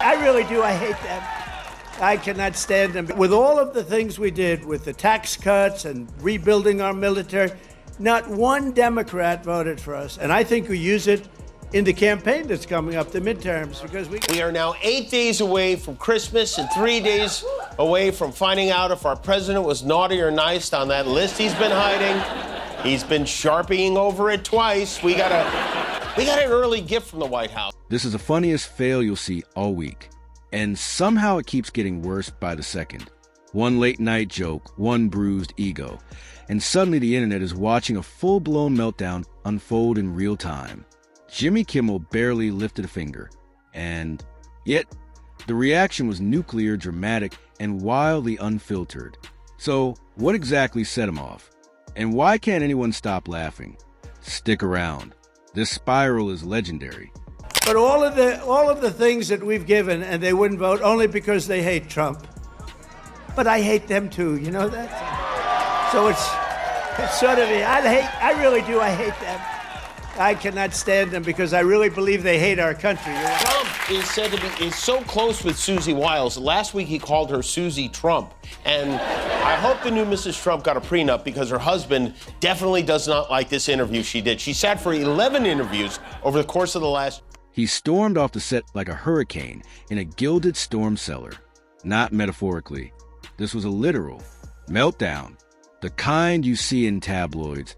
I really do. I hate them. I cannot stand them. With all of the things we did with the tax cuts and rebuilding our military, not one Democrat voted for us. And I think we use it in the campaign that's coming up, the midterms, because we are now 8 days away from Christmas and 3 days away from finding out if our president was naughty or nice on that list he's been hiding. He's been sharpieing over it twice. We got an early gift from the White House. This is the funniest fail you'll see all week. And somehow it keeps getting worse by the second. One late night joke, one bruised ego. And suddenly the internet is watching a full-blown meltdown unfold in real time. Jimmy Kimmel barely lifted a finger. And yet, the reaction was nuclear, dramatic, and wildly unfiltered. So, what exactly set him off? And why can't anyone stop laughing? Stick around. This spiral is legendary. But all of the things that we've given, and they wouldn't vote only because they hate Trump. But I hate them too, you know that? So it's sort of, I really do, I hate them. I cannot stand them because I really believe they hate our country. You know? Trump is said to be so close with Susie Wiles. Last week he called her Susie Trump. And I hope the new Mrs. Trump got a prenup because her husband definitely does not like this interview she did. She sat for 11 interviews over the course of the last. He stormed off the set like a hurricane in a gilded storm cellar. Not metaphorically. This was a literal meltdown, the kind you see in tabloids,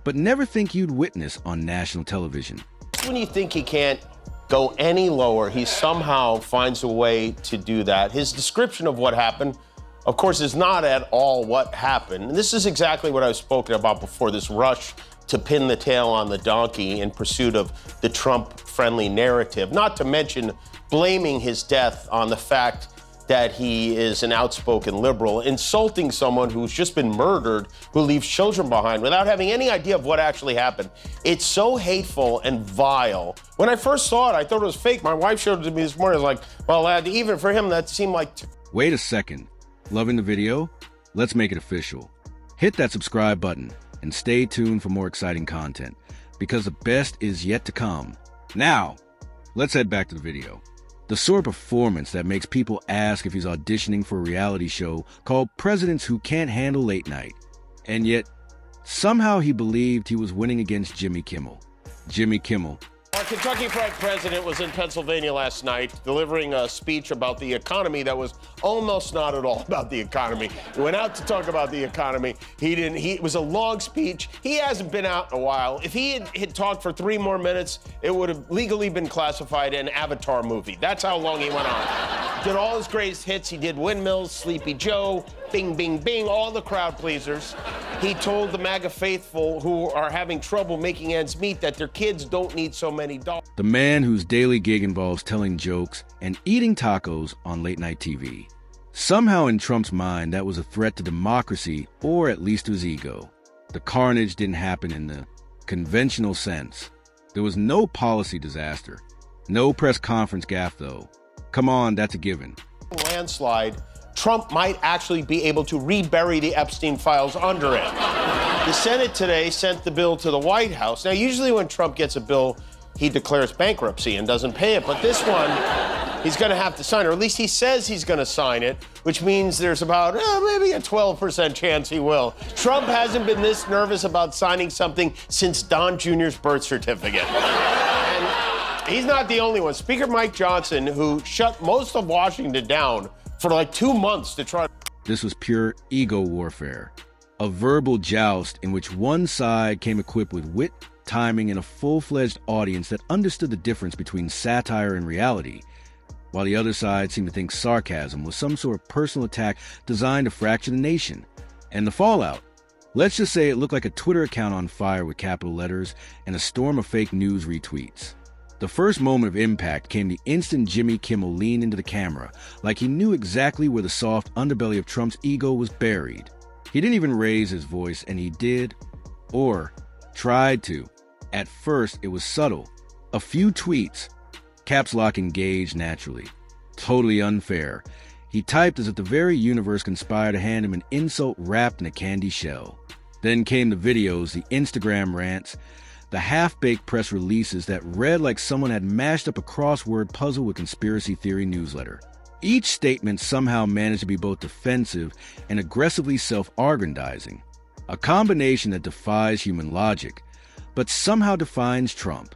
but never think you'd witness on national television. When you think he can't go any lower, he somehow finds a way to do that. His description of what happened, of course, is not at all what happened. And this is exactly what I've spoken about before, this rush to pin the tail on the donkey in pursuit of the Trump-friendly narrative, not to mention blaming his death on the fact that he is an outspoken liberal, insulting someone who's just been murdered, who leaves children behind without having any idea of what actually happened. It's so hateful and vile. When I first saw it, I thought it was fake. My wife showed it to me this morning. I was like, well, even for him, that seemed like... Wait a second. Loving the video? Let's make it official. Hit that subscribe button and stay tuned for more exciting content, because the best is yet to come. Now, let's head back to the video. The sort of performance that makes people ask if he's auditioning for a reality show called Presidents Who Can't Handle Late Night. And yet, somehow he believed he was winning against Jimmy Kimmel. Jimmy Kimmel. Our Kentucky Fried President was in Pennsylvania last night delivering a speech about the economy that was almost not at all about the economy. He went out to talk about the economy. It was a long speech. He hasn't been out in a while. If he had talked for 3 more minutes, it would have legally been classified an Avatar movie. That's how long he went on. Did all his greatest hits. He did Windmills, Sleepy Joe, Bing, Bing, Bing, all the crowd pleasers. He told the MAGA faithful who are having trouble making ends meet that their kids don't need so many dollars. The man whose daily gig involves telling jokes and eating tacos on late night TV. Somehow in Trump's mind, that was a threat to democracy, or at least to his ego. The carnage didn't happen in the conventional sense. There was no policy disaster. No press conference gaffe, though. Come on, that's a given. Landslide. Trump might actually be able to rebury the Epstein files under it. The Senate today sent the bill to the White House. Now, usually when Trump gets a bill, he declares bankruptcy and doesn't pay it. But this one, he's going to have to sign it, or at least he says he's going to sign it, which means there's about maybe a 12% chance he will. Trump hasn't been this nervous about signing something since Don Jr.'s birth certificate. And he's not the only one. Speaker Mike Johnson, who shut most of Washington down for like 2 months to try. This was pure ego warfare. A verbal joust in which one side came equipped with wit, timing, and a full-fledged audience that understood the difference between satire and reality, while the other side seemed to think sarcasm was some sort of personal attack designed to fracture the nation. And the fallout? Let's just say it looked like a Twitter account on fire with capital letters and a storm of fake news retweets. The first moment of impact came the instant Jimmy Kimmel leaned into the camera, like he knew exactly where the soft underbelly of Trump's ego was buried. He didn't even raise his voice, and he did, or tried to. At first, it was subtle. A few tweets. Caps lock engaged naturally. Totally unfair. He typed as if the very universe conspired to hand him an insult wrapped in a candy shell. Then came the videos, the Instagram rants, the half-baked press releases that read like someone had mashed up a crossword puzzle with conspiracy theory newsletter. Each statement somehow managed to be both defensive and aggressively self-aggrandizing, a combination that defies human logic, but somehow defines Trump.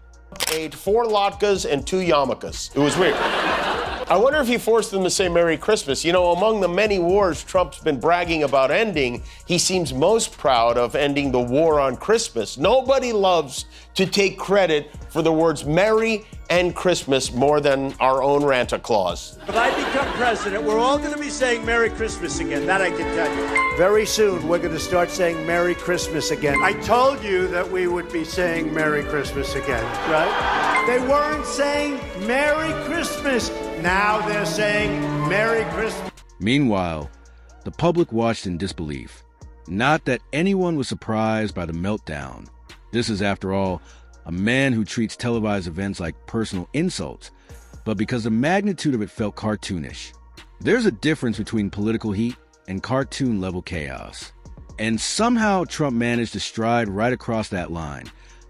Ate 4 latkes and 2 yarmulkes. It was weird. I wonder if he forced them to say Merry Christmas. You know, among the many wars Trump's been bragging about ending, he seems most proud of ending the war on Christmas. Nobody loves to take credit for the words Merry and Christmas more than our own Santa Claus. If I become president, we're all going to be saying Merry Christmas again. That I can tell you. Very soon, we're going to start saying Merry Christmas again. I told you that we would be saying Merry Christmas again, right? They weren't saying Merry Christmas. Now they're saying Merry Christmas. Meanwhile, the public watched in disbelief. Not that anyone was surprised by the meltdown. This is, after all, a man who treats televised events like personal insults, but because the magnitude of it felt cartoonish. There's a difference between political heat and cartoon-level chaos. And somehow Trump managed to stride right across that line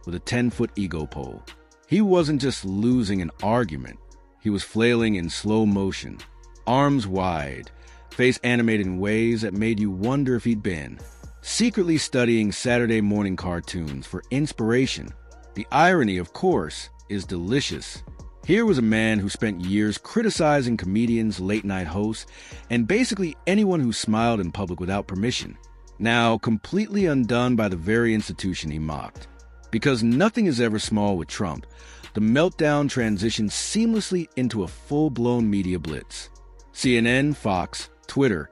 with a 10-foot ego pole. He wasn't just losing an argument. He was flailing in slow motion, arms wide, face animated in ways that made you wonder if he'd been secretly studying Saturday morning cartoons for inspiration. The irony, of course, is delicious. Here was a man who spent years criticizing comedians, late-night hosts, and basically anyone who smiled in public without permission, now completely undone by the very institution he mocked. Because nothing is ever small with Trump, the meltdown transitioned seamlessly into a full-blown media blitz. CNN, Fox, Twitter,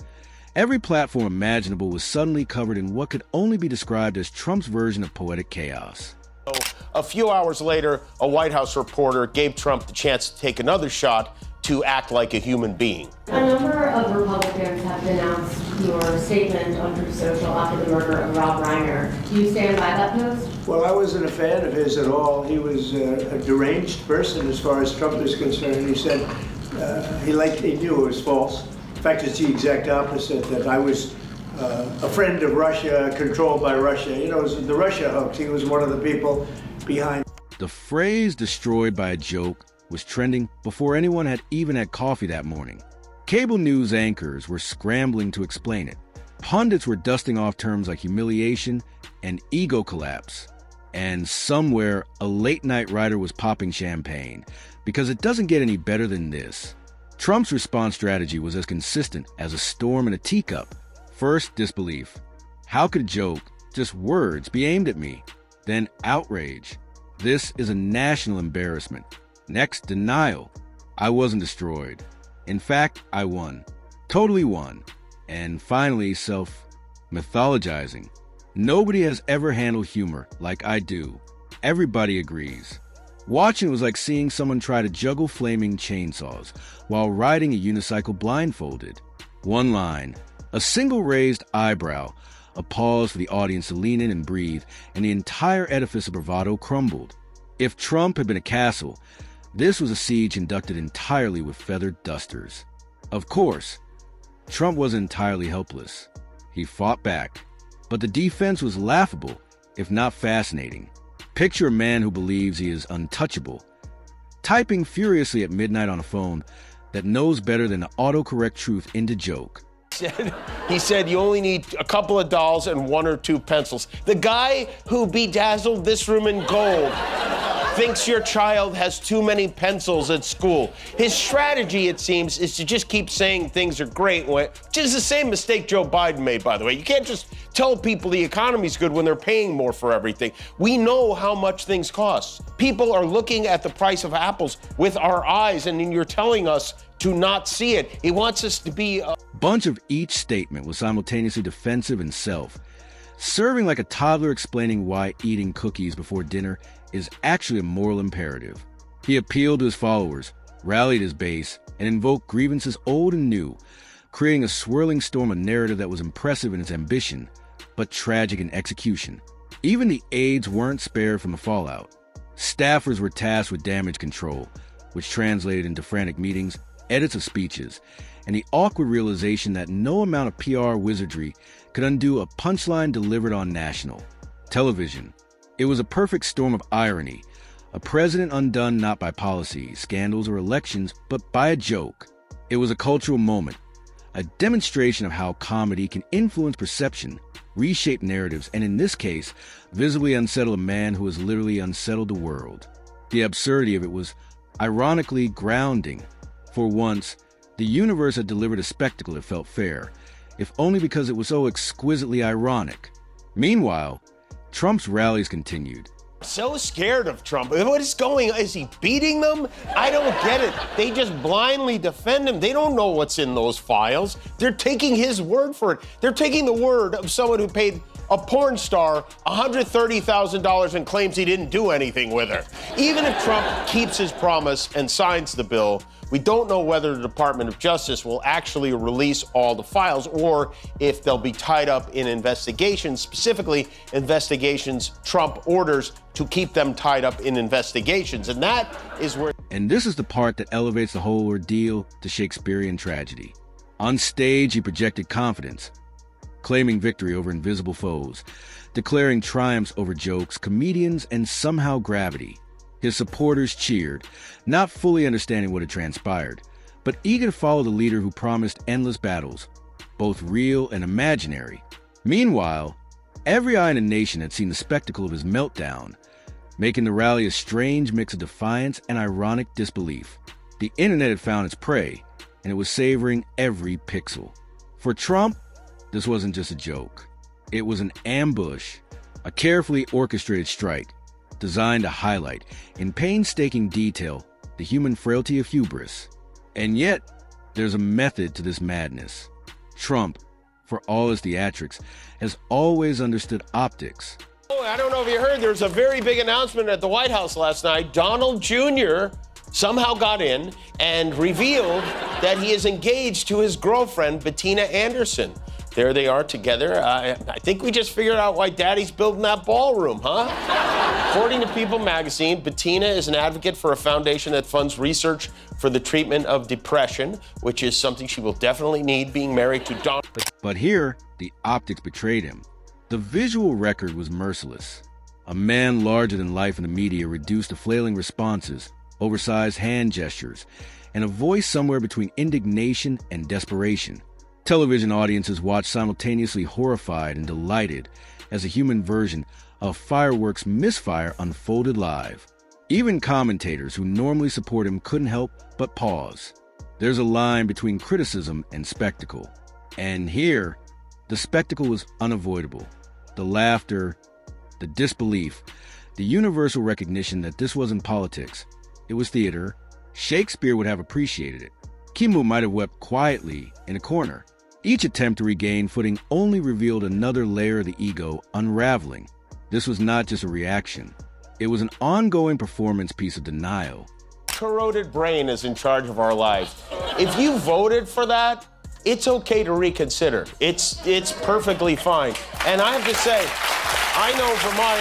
every platform imaginable was suddenly covered in what could only be described as Trump's version of poetic chaos. A few hours later, a White House reporter gave Trump the chance to take another shot to act like a human being. A number of Republicans have denounced your statement on Truth Social after the murder of Rob Reiner. Do you stand by that post? Well, I wasn't a fan of his at all. He was a deranged person as far as Trump is concerned. He said he knew it was false. In fact, it's the exact opposite, that I was a friend of Russia, controlled by Russia. You know, it was the Russia hoax. He was one of the people behind. The phrase destroyed by a joke was trending before anyone had even had coffee that morning. Cable news anchors were scrambling to explain it. Pundits were dusting off terms like humiliation and ego collapse. And somewhere, a late-night writer was popping champagne, because it doesn't get any better than this. Trump's response strategy was as consistent as a storm in a teacup. First, disbelief. How could a joke, just words, be aimed at me? Then outrage. This is a national embarrassment. Next, denial. I wasn't destroyed. In fact, I won. Totally won. And finally, self-mythologizing. Nobody has ever handled humor like I do. Everybody agrees. Watching was like seeing someone try to juggle flaming chainsaws while riding a unicycle blindfolded. One line, a single raised eyebrow, a pause for the audience to lean in and breathe, and the entire edifice of bravado crumbled. If Trump had been a castle, this was a siege conducted entirely with feathered dusters. Of course, Trump wasn't entirely helpless. He fought back. But the defense was laughable, if not fascinating. Picture a man who believes he is untouchable, typing furiously at midnight on a phone that knows better than to autocorrect truth into joke. He said you only need a couple of dolls and 1 or 2 pencils. The guy who bedazzled this room in gold thinks your child has too many pencils at school. His strategy, it seems, is to just keep saying things are great, which is the same mistake Joe Biden made, by the way. You can't just tell people the economy's good when they're paying more for everything. We know how much things cost. People are looking at the price of apples with our eyes, and then you're telling us to not see it. He wants us to be Bunch of each statement was simultaneously defensive and self, serving like a toddler explaining why eating cookies before dinner is actually a moral imperative. He appealed to his followers, rallied his base, and invoked grievances old and new, creating a swirling storm of narrative that was impressive in its ambition, but tragic in execution. Even the aides weren't spared from the fallout. Staffers were tasked with damage control, which translated into frantic meetings, edits of speeches, and the awkward realization that no amount of PR wizardry could undo a punchline delivered on national television. It was a perfect storm of irony. A president undone not by policy, scandals, or elections, but by a joke. It was a cultural moment, a demonstration of how comedy can influence perception, reshape narratives, and in this case, visibly unsettle a man who has literally unsettled the world. The absurdity of it was ironically grounding. For once, the universe had delivered a spectacle that felt fair, if only because it was so exquisitely ironic. Meanwhile, Trump's rallies continued. So scared of Trump. What is going on? Is he beating them? I don't get it. They just blindly defend him. They don't know what's in those files. They're taking his word for it. They're taking the word of someone who paid a porn star $130,000 and claims he didn't do anything with her. Even if Trump keeps his promise and signs the bill, we don't know whether the Department of Justice will actually release all the files or if they'll be tied up in investigations, specifically investigations Trump orders to keep them tied up in investigations. And that is where... And this is the part that elevates the whole ordeal to Shakespearean tragedy. On stage, he projected confidence, claiming victory over invisible foes, declaring triumphs over jokes, comedians, and somehow gravity. His supporters cheered, not fully understanding what had transpired, but eager to follow the leader who promised endless battles, both real and imaginary. Meanwhile, every eye in the nation had seen the spectacle of his meltdown, making the rally a strange mix of defiance and ironic disbelief. The internet had found its prey, and it was savoring every pixel. For Trump, this wasn't just a joke. It was an ambush, a carefully orchestrated strike, designed to highlight, in painstaking detail, the human frailty of hubris. And yet, there's a method to this madness. Trump, for all his theatrics, has always understood optics. Oh, I don't know if you heard, there was a very big announcement at the White House last night. Donald Jr. somehow got in and revealed that he is engaged to his girlfriend, Bettina Anderson. There they are together. I think we just figured out why Daddy's building that ballroom, huh? According to People magazine, Bettina is an advocate for a foundation that funds research for the treatment of depression, which is something she will definitely need being married to Donald. But here, the optics betrayed him. The visual record was merciless. A man larger than life in the media reduced to flailing responses, oversized hand gestures, and a voice somewhere between indignation and desperation. Television audiences watched simultaneously horrified and delighted as a human version of fireworks misfire unfolded live. Even commentators who normally support him couldn't help but pause. There's a line between criticism and spectacle. And here, the spectacle was unavoidable. The laughter, the disbelief, the universal recognition that this wasn't politics. It was theater. Shakespeare would have appreciated it. Kimmel might have wept quietly in a corner. Each attempt to regain footing only revealed another layer of the ego unraveling. This was not just a reaction. It was an ongoing performance piece of denial. Corroded brain is in charge of our lives. If you voted for that, it's okay to reconsider. It's perfectly fine. And I have to say, I know from my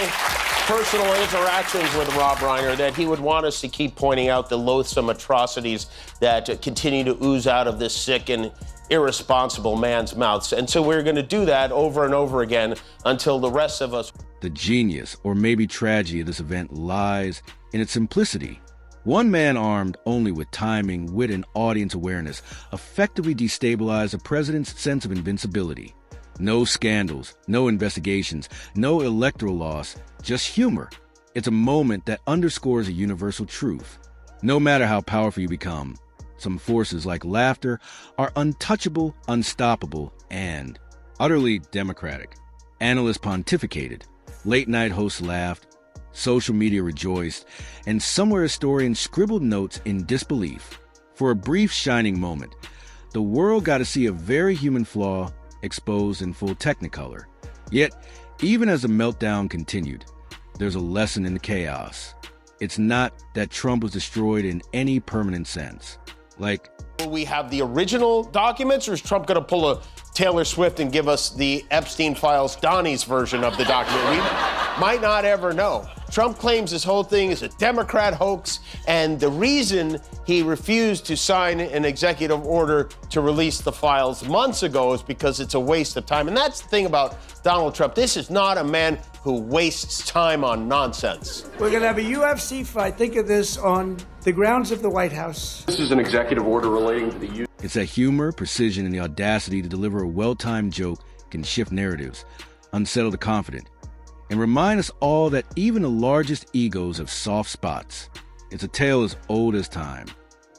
personal interactions with Rob Reiner that he would want us to keep pointing out the loathsome atrocities that continue to ooze out of this sick and irresponsible man's mouths. And so we're going to do that over and over again until the rest of us... The genius, or maybe tragedy, of this event lies in its simplicity. One man armed only with timing, wit, and audience awareness effectively destabilized the president's sense of invincibility. No scandals, no investigations, no electoral loss, just humor. It's a moment that underscores a universal truth. No matter how powerful you become, some forces like laughter are untouchable, unstoppable, and utterly democratic. Analysts pontificated, late-night hosts laughed, social media rejoiced, and somewhere historians scribbled notes in disbelief. For a brief shining moment, the world got to see a very human flaw exposed in full technicolor. Yet, even as the meltdown continued, there's a lesson in the chaos. It's not that Trump was destroyed in any permanent sense. Will we have the original documents, or is Trump going to pull a Taylor Swift and give us the Epstein Files Donnie's version of the document. We might not ever know. Trump claims this whole thing is a Democrat hoax, and the reason he refused to sign an executive order to release the files months ago is because it's a waste of time. And that's the thing about Donald Trump. This is not a man who wastes time on nonsense. We're going to have a UFC fight. Think of this on the grounds of the White House. This is an executive order relating to the use. It's that humor, precision, and the audacity to deliver a well-timed joke can shift narratives, unsettle the confident, and remind us all that even the largest egos have soft spots. It's a tale as old as time.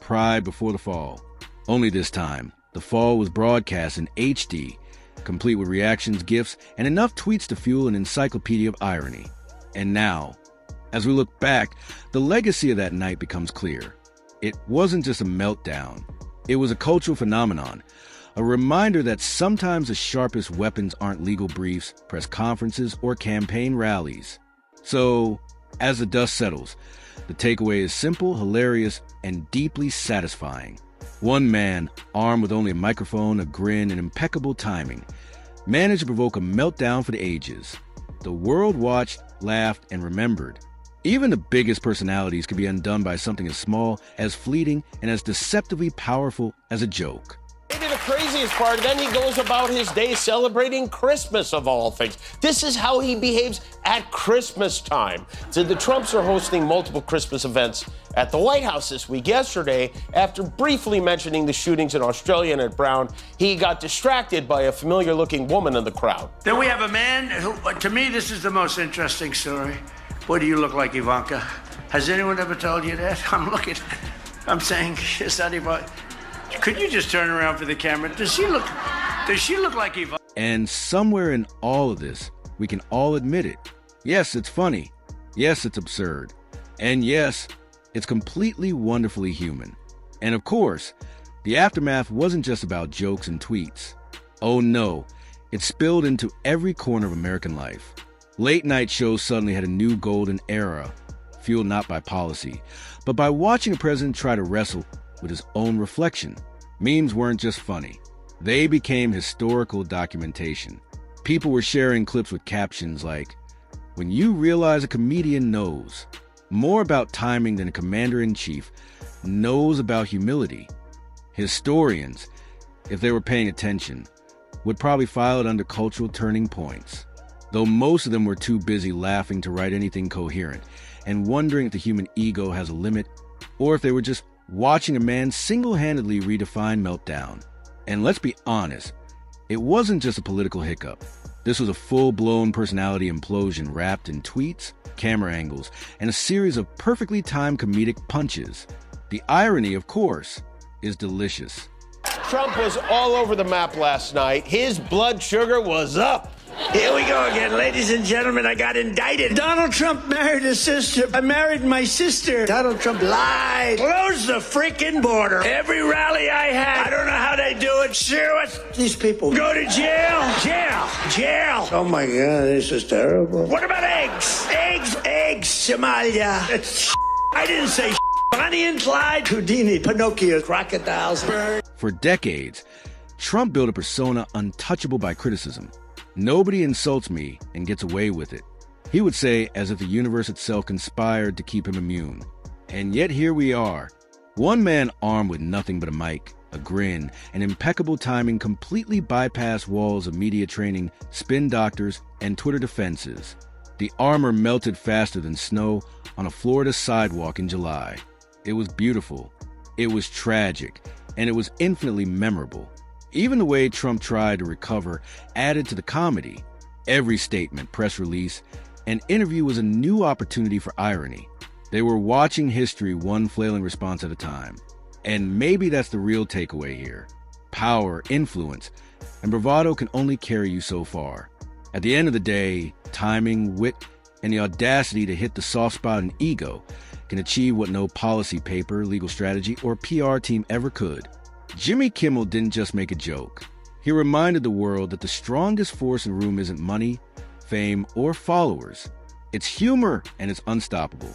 Pride before the fall. Only this time, the fall was broadcast in HD, complete with reactions, gifs, and enough tweets to fuel an encyclopedia of irony. And now, as we look back, the legacy of that night becomes clear. It wasn't just a meltdown. It was a cultural phenomenon, a reminder that sometimes the sharpest weapons aren't legal briefs, press conferences, or campaign rallies. So, as the dust settles, the takeaway is simple, hilarious, and deeply satisfying. One man, armed with only a microphone, a grin, and impeccable timing, managed to provoke a meltdown for the ages. The world watched, laughed, and remembered. Even the biggest personalities could be undone by something as small, as fleeting, and as deceptively powerful as a joke. Maybe the craziest part, then he goes about his day celebrating Christmas, of all things. This is how he behaves at Christmas time. So the Trumps are hosting multiple Christmas events at the White House this week. Yesterday, after briefly mentioning the shootings in Australia and at Brown, he got distracted by a familiar-looking woman in the crowd. Then we have a man who, to me, this is the most interesting story. Boy, do you look like Ivanka. Has anyone ever told you that? I'm saying, is that Ivanka? Could you just turn around for the camera? Does she look like Ivanka? And somewhere in all of this, we can all admit it. Yes, it's funny. Yes, it's absurd. And yes, it's completely wonderfully human. And of course, the aftermath wasn't just about jokes and tweets. Oh no, it spilled into every corner of American life. Late night shows suddenly had a new golden era, fueled not by policy, but by watching a president try to wrestle with his own reflection. Memes weren't just funny. They became historical documentation. People were sharing clips with captions like, "When you realize a comedian knows more about timing than a commander-in-chief knows about humility." Historians, if they were paying attention, would probably file it under cultural turning points, though most of them were too busy laughing to write anything coherent and wondering if the human ego has a limit, or if they were just watching a man single-handedly redefine meltdown. And let's be honest, it wasn't just a political hiccup. This was a full-blown personality implosion wrapped in tweets, camera angles, and a series of perfectly timed comedic punches. The irony, of course, is delicious. Trump was all over the map last night. His blood sugar was up. Here we go again, ladies and gentlemen. I got indicted. Donald Trump married his sister. I married my sister. Donald Trump lied. Close the freaking border. Every rally I had, I don't know how they do it. Sure, what? These people go to jail. Jail. Oh my God, this is terrible. What about eggs? Eggs, Somalia. I didn't say Bonnie and Clyde, Houdini, Pinocchio, crocodiles, bird. For decades, Trump built a persona untouchable by criticism. Nobody insults me and gets away with it, he would say, as if the universe itself conspired to keep him immune. And yet here we are. One man armed with nothing but a mic, a grin, and impeccable timing completely bypassed walls of media training, spin doctors, and Twitter defenses. The armor melted faster than snow on a Florida sidewalk in July. It was beautiful, it was tragic, and it was infinitely memorable. Even the way Trump tried to recover added to the comedy. Every statement, press release, and interview was a new opportunity for irony. They were watching history one flailing response at a time. And maybe that's the real takeaway here. Power, influence, and bravado can only carry you so far. At the end of the day, timing, wit, and the audacity to hit the soft spot in ego can achieve what no policy paper, legal strategy, or PR team ever could. Jimmy Kimmel didn't just make a joke. He reminded the world that the strongest force in the room isn't money, fame, or followers. It's humor, and it's unstoppable.